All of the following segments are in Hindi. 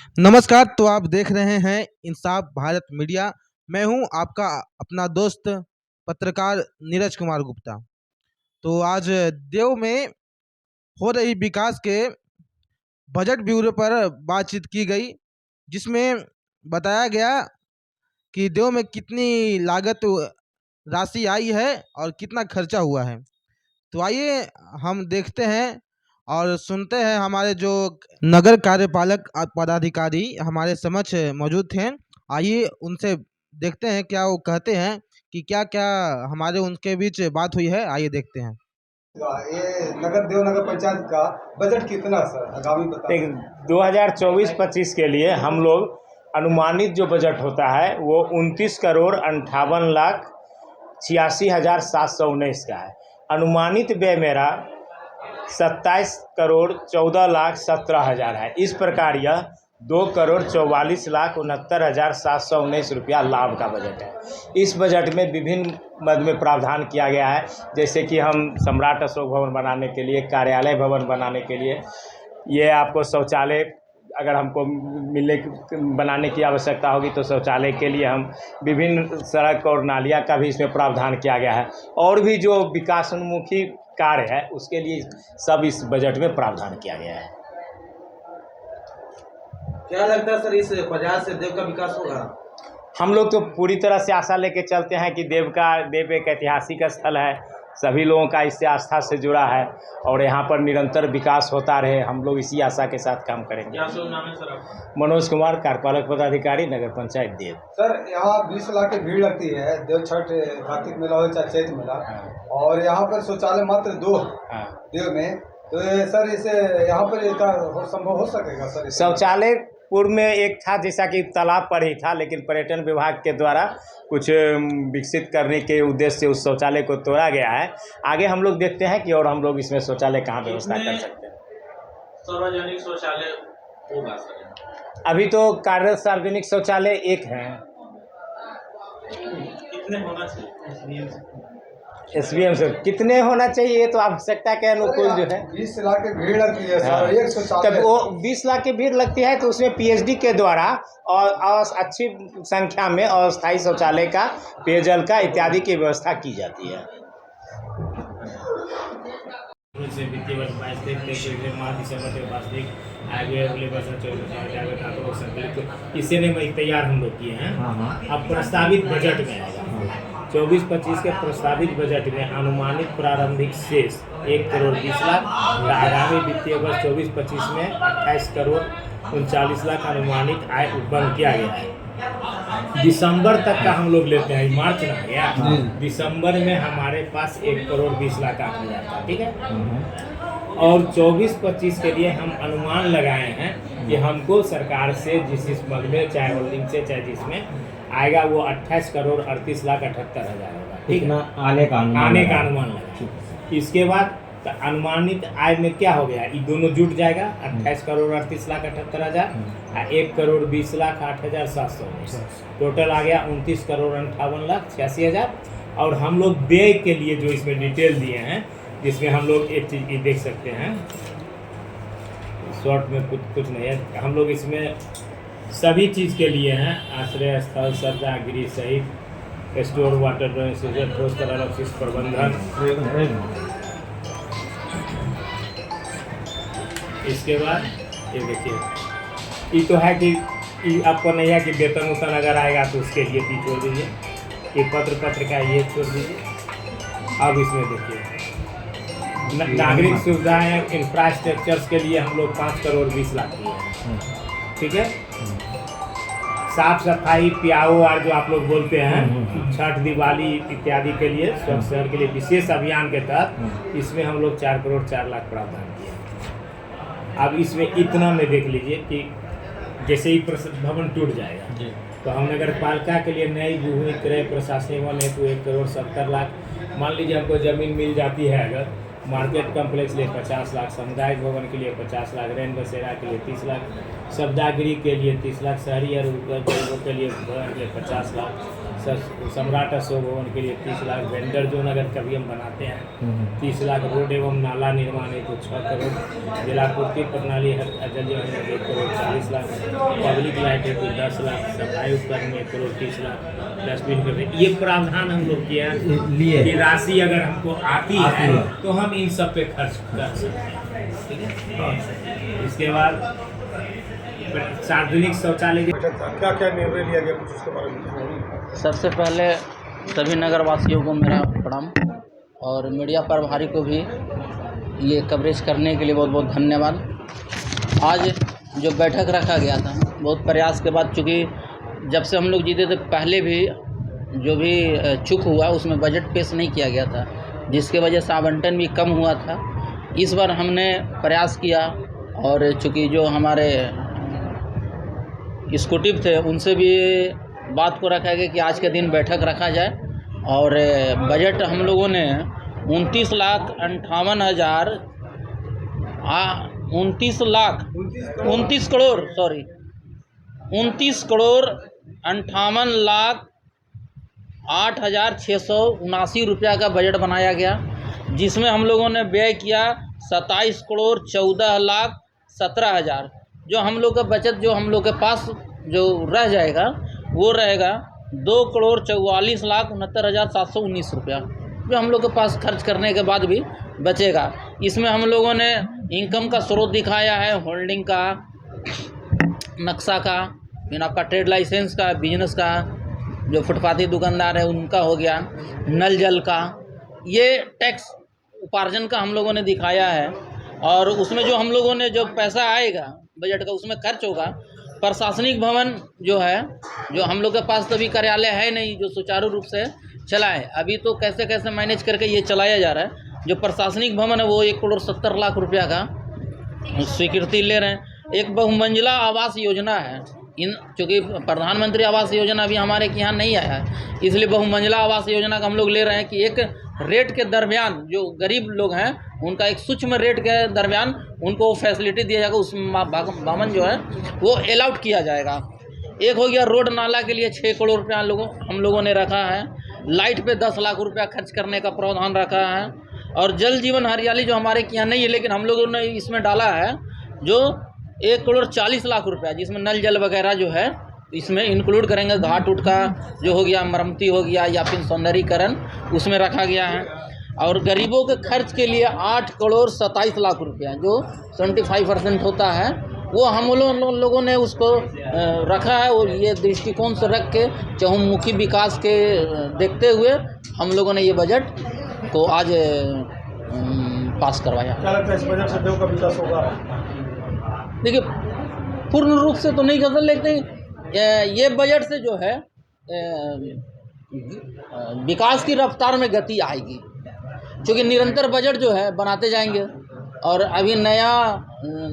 नमस्कार। तो आप देख रहे हैं इंसाफ भारत मीडिया। मैं हूं आपका अपना दोस्त पत्रकार नीरज कुमार गुप्ता। तो आज देव में हो रही विकास के बजट ब्यूरो पर बातचीत की गई, जिसमें बताया गया कि देव में कितनी लागत राशि आई है और कितना खर्चा हुआ है। तो आइए हम देखते हैं और सुनते हैं। हमारे जो नगर कार्यपालक पदाधिकारी हमारे समक्ष मौजूद थे, आइए उनसे देखते हैं क्या वो कहते हैं कि क्या क्या हमारे उनके बीच बात हुई है। आइए देखते हैं। ये नगर देव नगर पंचायत का बजट कितना सर आगामी बता। 2024-25 के लिए हम लोग अनुमानित जो बजट होता है वो 29,58,86,719 का है। अनुमानित व्यय मेरा 27,14,17,000 है। इस प्रकार यह 2,44,69,719 रुपया लाभ का बजट है। इस बजट में विभिन्न मद में प्रावधान किया गया है, जैसे कि हम सम्राट अशोक भवन बनाने के लिए, कार्यालय भवन बनाने के लिए, ये आपको शौचालय अगर हमको बनाने की आवश्यकता होगी तो शौचालय के लिए हम विभिन्न सड़क और नालियाँ का भी इसमें प्रावधान किया गया है। और भी जो विकासोन्मुखी कार्य है उसके लिए सब इस बजट में प्रावधान किया गया है। क्या लगता है सर, इस बाजार से देव का विकास होगा? हम लोग तो पूरी तरह से आशा लेके चलते हैं कि देव एक ऐतिहासिक स्थल है, सभी लोगों का इससे आस्था से जुड़ा है और यहाँ पर निरंतर विकास होता रहे। हम लोग इसी आशा के साथ काम करेंगे। क्या शुभ नाम है सर आपका? मनोज कुमार, कार्यपालक पदाधिकारी, नगर पंचायत देव। सर यहाँ 20 लाख की भीड़ लगती है, देव छठ कार्तिक मेला हो चाहे चैत मेला, और यहाँ पर शौचालय मात्र 2 देव में। तो सर इसे यहाँ पर संभव हो सकेगा सर? शौचालय पूर्व में एक था, जैसा कि तालाब पर ही था, लेकिन पर्यटन विभाग के द्वारा कुछ विकसित करने के उद्देश्य से उस शौचालय को तोड़ा गया है। आगे हम लोग देखते हैं कि और हम लोग इसमें शौचालय कहाँ व्यवस्था कर सकते हैं। सार्वजनिक शौचालय होगा सर? अभी तो कार्यरत सार्वजनिक शौचालय एक है। कितने होना चाहिए? SBM से कितने होना चाहिए, ये तो आवश्यकता के अनुकूल जो है। 20 लाख की भीड़ लगती है सर, एक शौचालय। तब वो 20 लाख की भीड़ लगती है तो उसमें PhD के द्वारा और अच्छी संख्या में अस्थायी शौचालय का, पेयजल का इत्यादि की व्यवस्था की जाती है। वित्तीय वर्ष 22-23 मार्च दिसंबर के वार्षिक आगे अगले वर्ष इससे नहीं तैयार हम लोग किए हैं। अब प्रस्तावित बजट में आएगा 24-25 के प्रस्तावित बजट में अनुमानित प्रारंभिक शेष 1,20,00,000 आगामी वित्तीय वर्ष 24-25 में 28,39,00,000 अनुमानित आय उत्पन्न किया गया है। दिसंबर तक का हम लोग लेते हैं, मार्च ना गया, दिसंबर में हमारे पास 1,20,00,000 आ जाता है। ठीक है। और 24-25 के लिए हम अनुमान लगाए हैं कि हमको सरकार से जिस मद में, चाहे होल्डिंग से चाहे जिसमें आएगा, वो 28,38,78,000 होगा। ठीक है, आने का अनुमान लगा। इसके बाद अनुमानित आय में क्या हो गया, ये दोनों जुट जाएगा 28,38,78,000 और 1,20,08,719, टोटल आ गया 29,58,86,000। और हम लोग व्यय के लिए जो इसमें डिटेल दिए हैं, जिसमें हम लोग एक चीज़ ये देख सकते हैं, शॉर्ट में कुछ नहीं है, हम लोग इसमें सभी चीज़ के लिए हैं, आश्रय स्थल, सब्जा गृह सहित, स्टोर, वाटर ठोस तरल अपशिष्ट प्रबंधन। इसके बाद ये देखिए, ये तो है कि आपको नहीं है कि वेतन उतन अगर आएगा तो उसके लिए भी छोड़ दीजिए, ये पत्र का ये छोड़ दीजिए। अब इसमें देखिए नागरिक सुविधाएं, इंफ्रास्ट्रक्चर्स के लिए हम लोग 5,20,00,000 दिए हैं। ठीक है। साफ सफाई, पियाओ और जो आप लोग बोलते हैं, छठ, दिवाली इत्यादि के लिए, स्वच्छ शहर के लिए विशेष अभियान के तहत इसमें हम लोग 4,04,00,000 प्रावधान किए। अब इसमें इतना में देख लीजिए कि जैसे ही भवन टूट जाएगा तो हम नगर पालिका के लिए नई भूमि क्रय प्रशासनिक वन हेतु 1,70,00,000, मान लीजिए हमको ज़मीन मिल जाती है, अगर मार्केट कम्प्लेक्स लिए 50 लाख, सामुदायिक भवन के लिए 50 लाख, रैन बसेरा के लिए 30 लाख, सब्जागिरी के लिए 30 लाख, शहरी और गरीबों के लिए 50 लाख, सम्राट अशोक भवन के लिए 30 लाख, वेंडर जोन अगर कभी हम बनाते हैं 30 लाख, रोड एवं नाला निर्माण है तो 6 करोड़, जलापूर्ति प्रणाली अजल जो है 1 करोड़ 40 लाख, पब्लिक लाइट है तो 10 लाख, सफाई उपकरण में 1 करोड़ 30 लाख, डस्टबिन के ये प्रावधान हम लोग किया लिए कि राशि अगर हमको आती है तो हम इन सब पे खर्च कर सकते हैं, ठीक है। इसके बाद सार्वजनिक शौचालय क्या क्या निर्णय लिया गया, कुछ उसके बारे में? सबसे पहले सभी नगरवासियों को मेरा प्रणाम और मीडिया प्रभारी को भी ये कवरेज करने के लिए बहुत बहुत धन्यवाद। आज जो बैठक रखा गया था बहुत प्रयास के बाद, चूँकि जब से हम लोग जीते थे पहले भी जो भी चूक हुआ उसमें बजट पेश नहीं किया गया था, जिसके वजह से आवंटन भी कम हुआ था। इस बार हमने प्रयास किया और चूँकि जो हमारे एग्जीक्यूटिव थे उनसे भी बात को रखा गया कि आज के दिन बैठक रखा जाए और बजट हम लोगों ने 29 करोड़ 58,08,679 रुपया का बजट बनाया गया, जिसमें हम लोगों ने व्यय किया 27 करोड़ 14,17,000। जो हम लोग का बचत जो हम लोग के पास जो रह जाएगा वो रहेगा 2 करोड़ 44,69,719 रुपया, जो हम लोग के पास खर्च करने के बाद भी बचेगा। इसमें हम लोगों ने इनकम का स्रोत दिखाया है, होल्डिंग का, नक्शा का, फिर आपका ट्रेड लाइसेंस का, बिजनेस का, जो फुटपाथी दुकानदार है उनका हो गया, नल जल का, ये टैक्स उपार्जन का हम लोगों ने दिखाया है। और उसमें जो हम लोगों ने जो पैसा आएगा बजट का उसमें खर्च होगा। प्रशासनिक भवन जो है, जो हम लोग के पास तो अभी कार्यालय है नहीं जो सुचारू रूप से चलाए, अभी तो कैसे कैसे मैनेज करके ये चलाया जा रहा है। जो प्रशासनिक भवन है वो 1 करोड़ 70 लाख रुपया का स्वीकृति ले रहे हैं। एक बहुमंजिला आवास योजना है, चूँकि प्रधानमंत्री आवास योजना अभी हमारे यहाँ नहीं आया है, इसलिए बहुमंजिला आवास योजना का हम लोग ले रहे हैं कि एक रेट के दरमियान जो गरीब लोग हैं उनका एक सूक्ष्म रेट के दरमियान उनको फैसिलिटी दिया जाएगा, उस भवन जो है वो अलाउड किया जाएगा। एक हो गया रोड नाला के लिए 6 करोड़ रुपया हम लोगों ने रखा है। लाइट पे 10 लाख रुपया खर्च करने का प्रावधान रखा है। और जल जीवन हरियाली जो हमारे यहाँ नहीं है लेकिन हम लोगों ने इसमें डाला है जो 1 करोड़ 40 लाख रुपया, जिसमें नल जल वगैरह जो है इसमें इंक्लूड करेंगे। घाट उट का जो हो गया, मरम्मती हो गया या फिर सौंदर्यीकरण उसमें रखा गया है। और गरीबों के खर्च के लिए 8 करोड़ 27 लाख रुपया जो 75% होता है वो हम लोगों ने उसको रखा है। और ये दृष्टिकोण से रख के चहुमुखी विकास के देखते हुए हम लोगों ने ये बजट को आज पास करवाया। क्या लगता है इस बजट से देव का विकास होगा? देखिए, पूर्ण रूप से तो नहीं कर सकते, लेकिन ये बजट से जो है विकास की रफ्तार में गति आएगी, क्योंकि निरंतर बजट जो है बनाते जाएंगे। और अभी नया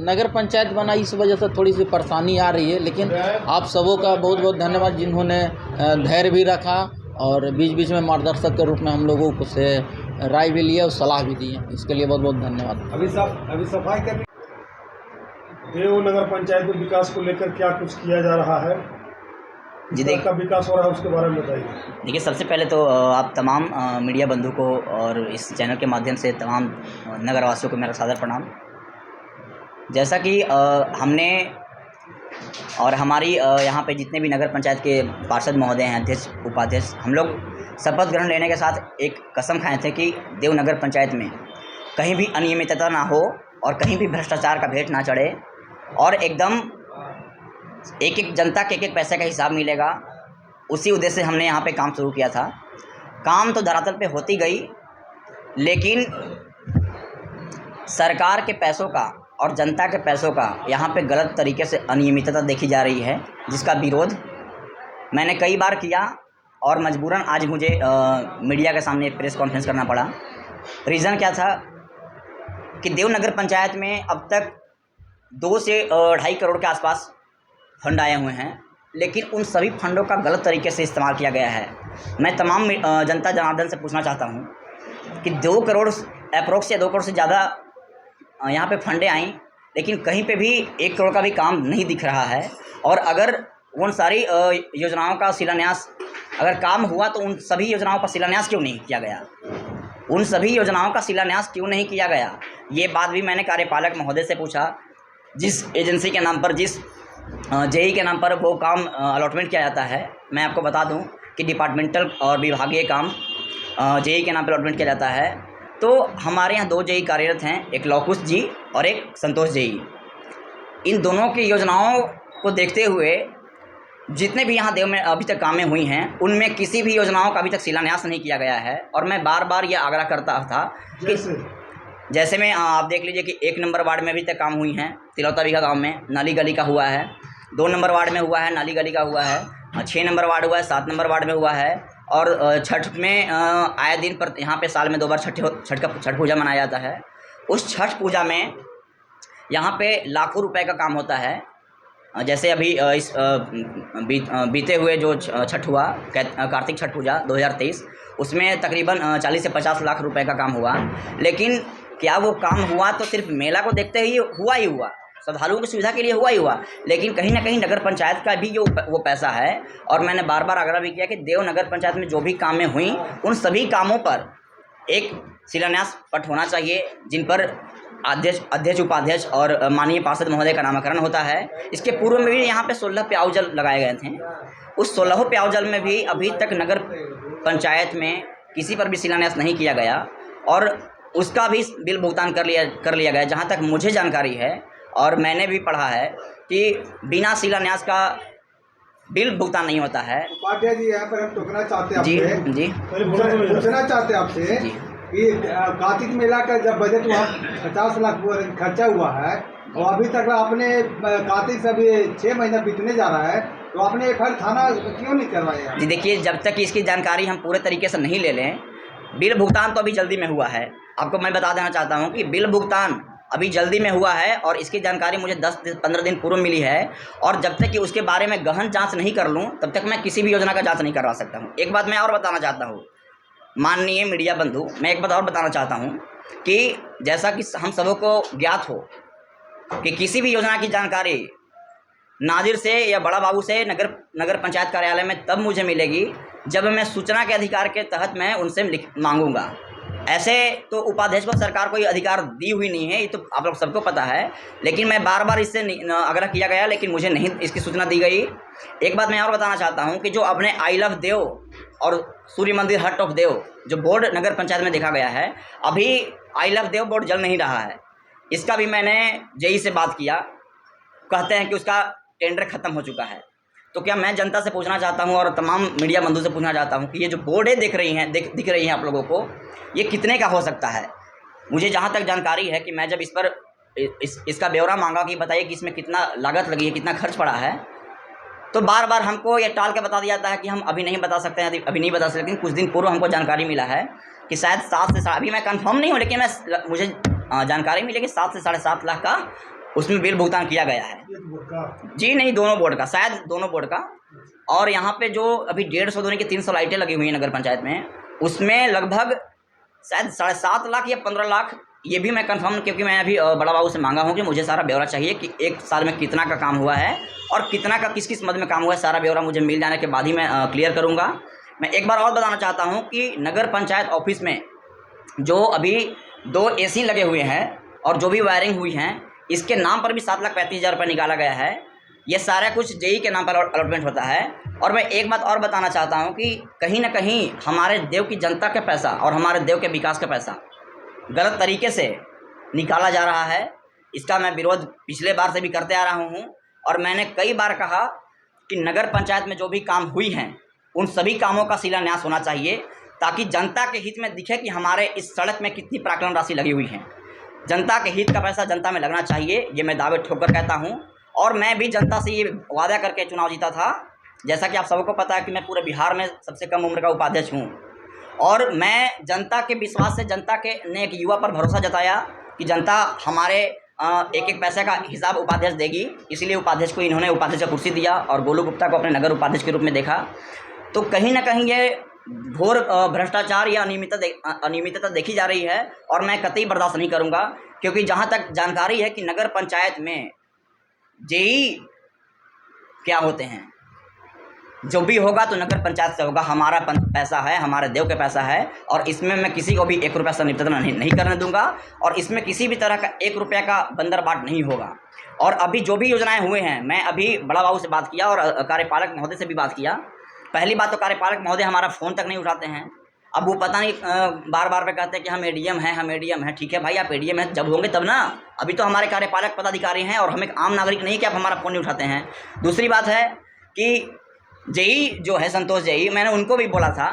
नगर पंचायत बना, इस वजह से थोड़ी सी परेशानी आ रही है, लेकिन आप सबों का बहुत बहुत धन्यवाद जिन्होंने धैर्य भी रखा और बीच बीच में मार्गदर्शक के रूप में हम लोगों को से राय भी लिया और सलाह भी दी है, इसके लिए बहुत बहुत धन्यवाद। अभी सफाई करनी देव नगर पंचायत में विकास को लेकर क्या कुछ किया जा रहा है जी? का विकास हो रहा है उसके बारे में बताइए। देखिए, सबसे पहले तो आप तमाम मीडिया बंधु को और इस चैनल के माध्यम से तमाम नगरवासियों को मेरा सादर प्रणाम। जैसा कि हमने और हमारी यहाँ पे जितने भी नगर पंचायत के पार्षद महोदय हैं, अध्यक्ष, उपाध्यक्ष, हम लोग शपथ ग्रहण लेने के साथ एक कसम खाए थे कि देव नगर पंचायत में कहीं भी अनियमितता ना हो और कहीं भी भ्रष्टाचार का भेंट ना चढ़े और एकदम एक एक जनता के एक पैसे का हिसाब मिलेगा। उसी उद्देश्य से हमने यहाँ पे काम शुरू किया था। काम तो धरातल पे होती गई, लेकिन सरकार के पैसों का और जनता के पैसों का यहाँ पे गलत तरीके से अनियमितता देखी जा रही है, जिसका विरोध मैंने कई बार किया और मजबूरन आज मुझे मीडिया के सामने प्रेस कॉन्फ्रेंस करना पड़ा। रीज़न क्या था कि देव नगर पंचायत में अब तक 2 से 2.5 करोड़ के आसपास फंड आए हुए हैं, लेकिन उन सभी फंडों का गलत तरीके से इस्तेमाल किया गया है। मैं तमाम जनता जनार्दन से पूछना चाहता हूं कि 2 करोड़ अप्रोक्स या 2 करोड़ से ज़्यादा यहाँ पे फंडें आई, लेकिन कहीं पे भी 1 करोड़ का भी काम नहीं दिख रहा है। और अगर उन सारी योजनाओं का शिलान्यास अगर काम हुआ तो उन सभी योजनाओं का शिलान्यास क्यों नहीं किया गया? उन सभी योजनाओं का शिलान्यास क्यों नहीं किया गया? ये बात भी मैंने कार्यपालक महोदय से पूछा। जिस एजेंसी के नाम पर, जिस जेई के नाम पर वो काम अलॉटमेंट किया जाता है, मैं आपको बता दूं कि डिपार्टमेंटल और विभागीय काम जेई के नाम पर अलॉटमेंट किया जाता है। तो हमारे यहाँ 2 जेई कार्यरत हैं, एक लौकुश जी और एक संतोष जेई। इन दोनों की योजनाओं को देखते हुए जितने भी यहाँ देव में अभी तक कामें हुई हैं, उनमें किसी भी योजनाओं का अभी तक शिलान्यास नहीं किया गया है। और मैं बार बार ये आग्रह करता था कि जैसे में आप देख लीजिए कि 1 नंबर वार्ड में अभी तक काम हुई हैं, तिलौता बीघा गाँव में नाली गली का हुआ है, 2 नंबर वार्ड में हुआ है, नाली गली का हुआ है, 6 नंबर वार्ड हुआ है, 7 नंबर वार्ड में हुआ है। और छठ में आए दिन पर यहाँ पे साल में 2 बार छठ पूजा मनाया जाता है। उस छठ पूजा में यहाँ पे लाखों रुपए का काम होता है। जैसे अभी इस बीते हुए जो छठ हुआ, कार्तिक छठ पूजा 2023, उसमें तकरीबन 40 से 50 लाख रुपए का काम हुआ। लेकिन क्या वो काम हुआ तो सिर्फ मेला को देखते ही हुआ, श्रद्धालुओं की सुविधा के लिए हुआ ही हुआ, लेकिन कहीं ना कहीं नगर पंचायत का भी वो पैसा है। और मैंने बार बार आग्रह भी किया कि देव नगर पंचायत में जो भी कामें हुई, उन सभी कामों पर एक शिलान्यास पट होना चाहिए, जिन पर अध्यक्ष, उपाध्यक्ष और माननीय पार्षद महोदय का नामकरण होता है। इसके पूर्व में भी यहाँ पे 16 पेयजल लगाए गए थे। उस 16 पेयजल में भी अभी तक नगर पंचायत में किसी पर भी शिलान्यास नहीं किया गया और उसका भी बिल भुगतान कर लिया गया। जहाँ तक मुझे जानकारी है और मैंने भी पढ़ा है कि बिना शिलान्यास का बिल भुगतान नहीं होता है। उपाध्याय जी, यहाँ पर हम टोकना चाहते हैं आपसे, जी पूछना चाहते हैं आपसे कि कार्तिक मेला का जब बजट हुआ 50 लाख खर्चा हुआ है और अभी तक आपने कार्तिक से अभी 6 महीना बीतने जा रहा है, तो आपने FIR थाना क्यों नहीं करवाया? जी देखिए, जब तक इसकी जानकारी हम पूरे तरीके से नहीं ले लें, बिल भुगतान तो अभी जल्दी में हुआ है। आपको मैं बता देना चाहता हूँ कि बिल भुगतान अभी जल्दी में हुआ है और इसकी जानकारी मुझे 10-15 दिन पूर्व मिली है। और जब तक कि उसके बारे में गहन जांच नहीं कर लूँ, तब तक मैं किसी भी योजना का जांच नहीं करवा सकता हूँ। एक बात मैं और बताना चाहता हूँ, माननीय मीडिया बंधु, मैं एक बात और बताना चाहता हूँ कि जैसा कि हम सबों को ज्ञात हो कि किसी भी योजना की जानकारी नाजिर से या बड़ा बाबू से नगर पंचायत कार्यालय में तब मुझे मिलेगी जब मैं सूचना के अधिकार के तहत मैं उनसे मांगूंगा। ऐसे तो उपाध्यक्ष को सरकार कोई अधिकार दी हुई नहीं है, ये तो आप लोग सबको पता है। लेकिन मैं बार बार इससे आग्रह किया गया, लेकिन मुझे नहीं इसकी सूचना दी गई। एक बात मैं और बताना चाहता हूँ कि जो अपने आई लव देव और सूर्य मंदिर हट ऑफ देव जो बोर्ड नगर पंचायत में देखा गया है, अभी आई लव देव बोर्ड जल नहीं रहा है। इसका भी मैंने जेई से बात किया, कहते हैं कि उसका टेंडर ख़त्म हो चुका है। तो क्या मैं जनता से पूछना चाहता हूं और तमाम मीडिया बंधु से पूछना चाहता हूं कि ये जो बोर्डें दिख रही हैं आप लोगों को, ये कितने का हो सकता है? मुझे जहां तक जानकारी है कि मैं जब इस पर इसका ब्यौरा मांगा कि बताइए कि इसमें कितना लागत लगी है, कितना खर्च पड़ा है, तो बार बार हमको ये टाल के बता दिया जाता है कि हम अभी नहीं बता सकते हैं, अभी नहीं बता सकते। लेकिन कुछ दिन पूर्व हमको जानकारी मिला है कि शायद 7 से, अभी मैं कंफर्म नहीं हूँ, लेकिन मुझे जानकारी मिली कि 7 से 7.5 लाख का उसमें बिल भुगतान किया गया है। जी नहीं, दोनों बोर्ड का, शायद दोनों बोर्ड का। और यहाँ पे जो अभी 150 की 300 लाइटें लगी हुई हैं नगर पंचायत में, उसमें लगभग शायद 7.5 लाख या 15 लाख, ये भी मैं कंफर्म, क्योंकि मैं अभी बड़ा बाबू से मांगा हूँ कि मुझे सारा ब्यौरा चाहिए कि 1 साल में कितना का काम हुआ है और कितना का किस किस मद में काम हुआ है। सारा ब्यौरा मुझे मिल जाने के बाद ही मैं क्लियर करूँगा। मैं एक बार और बताना चाहता हूँ कि नगर पंचायत ऑफिस में जो अभी 2 AC लगे हुए हैं और जो भी वायरिंग हुई हैं, इसके नाम पर भी 7,35,000 रुपये निकाला गया है। ये सारा कुछ जेई के नाम पर अलॉटमेंट होता है। और मैं एक बात और बताना चाहता हूँ कि कहीं ना कहीं हमारे देव की जनता का पैसा और हमारे देव के विकास का पैसा गलत तरीके से निकाला जा रहा है। इसका मैं विरोध पिछले बार से भी करते आ रहा हूँ और मैंने कई बार कहा कि नगर पंचायत में जो भी काम हुई हैं, उन सभी कामों का शिलान्यास होना चाहिए, ताकि जनता के हित में दिखे कि हमारे इस सड़क में कितनी प्राक्कलन राशि लगी हुई है। जनता के हित का पैसा जनता में लगना चाहिए, ये मैं दावे ठोक कर कहता हूँ। और मैं भी जनता से ये वादा करके चुनाव जीता था। जैसा कि आप सबको पता है कि मैं पूरे बिहार में सबसे कम उम्र का उपाध्यक्ष हूँ और मैं जनता के विश्वास से, जनता के ने एक युवा पर भरोसा जताया कि जनता हमारे एक पैसे का हिसाब उपाध्यक्ष देगी। इसलिए उपाध्यक्ष को इन्होंने उपाध्यक्ष का कुर्सी दिया और गोलू गुप्ता को अपने नगर उपाध्यक्ष के रूप में देखा। तो कहीं ना कहीं ये घोर भ्रष्टाचार या अनियमितता देखी जा रही है और मैं कतई बर्दाश्त नहीं करूंगा, क्योंकि जहां तक जानकारी है कि नगर पंचायत में जेई क्या होते हैं, जो भी होगा तो नगर पंचायत से होगा। हमारा पैसा है, हमारे देव का पैसा है, और इसमें मैं किसी को भी 1 रुपया संलिप्तता नहीं करने दूंगा, और इसमें किसी भी तरह का 1 रुपया का बंदरबाट नहीं होगा। और अभी जो भी योजनाएं हुए हैं, मैं अभी बड़ा बाबू से बात किया और कार्यपालक महोदय से भी बात किया। पहली बात तो कार्यपालक महोदय हमारा फ़ोन तक नहीं उठाते हैं। अब वो पता नहीं बार बार पे कहते हैं कि हम एडीएम हैं, हम एडीएम हैं। ठीक है भाई, आप एडीएम हैं, जब होंगे तब ना। अभी तो हमारे कार्यपालक पदाधिकारी हैं और हम एक आम नागरिक नहीं कि आप हमारा फ़ोन नहीं उठाते हैं। दूसरी बात है कि जेई जो है, संतोष जेई, मैंने उनको भी बोला था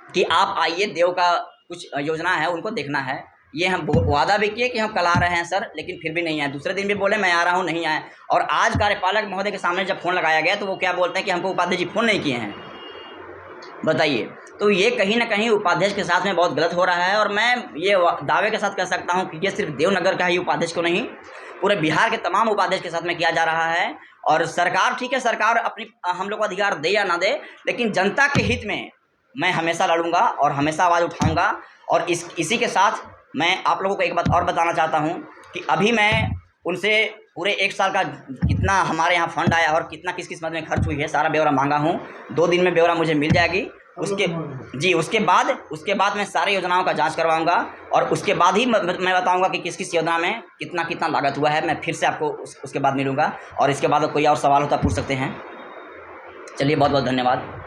कि आप आइए, देव का कुछ योजना है उनको देखना है। ये हम वादा भी किए कि हम कल आ रहे हैं सर, लेकिन फिर भी नहीं आए। दूसरे दिन भी बोले मैं आ रहा हूँ, नहीं आए। और आज कार्यपालक महोदय के सामने जब फ़ोन लगाया गया तो वो क्या बोलते हैं कि हमको उपाध्यक्ष जी फ़ोन नहीं किए हैं। बताइए, तो ये कहीं ना कहीं उपाध्यक्ष के साथ में बहुत गलत हो रहा है। और मैं ये दावे के साथ कह सकता हूँ कि ये सिर्फ देवनगर का ही उपाध्यक्ष को नहीं, पूरे बिहार के तमाम उपाध्यक्ष के साथ में किया जा रहा है। और सरकार, ठीक है, सरकार अपनी हम लोग को अधिकार दे या ना दे, लेकिन जनता के हित में मैं हमेशा लड़ूंगा और हमेशा आवाज़ उठाऊंगा। और इसी के साथ मैं आप लोगों को एक बात और बताना चाहता हूं कि अभी मैं उनसे पूरे 1 साल का कितना हमारे यहाँ फंड आया और कितना किस किस मद में खर्च हुई है, सारा ब्यौरा मांगा हूँ। 2 दिन में ब्यौरा मुझे मिल जाएगी। उसके बाद मैं सारी योजनाओं का जांच करवाऊंगा और उसके बाद ही मैं बताऊंगा कि किस किस योजना में कितना लागत हुआ है। मैं फिर से आपको उसके बाद मिलूंगा, और इसके बाद कोई और सवाल होता पूछ सकते हैं। चलिए, बहुत बहुत धन्यवाद।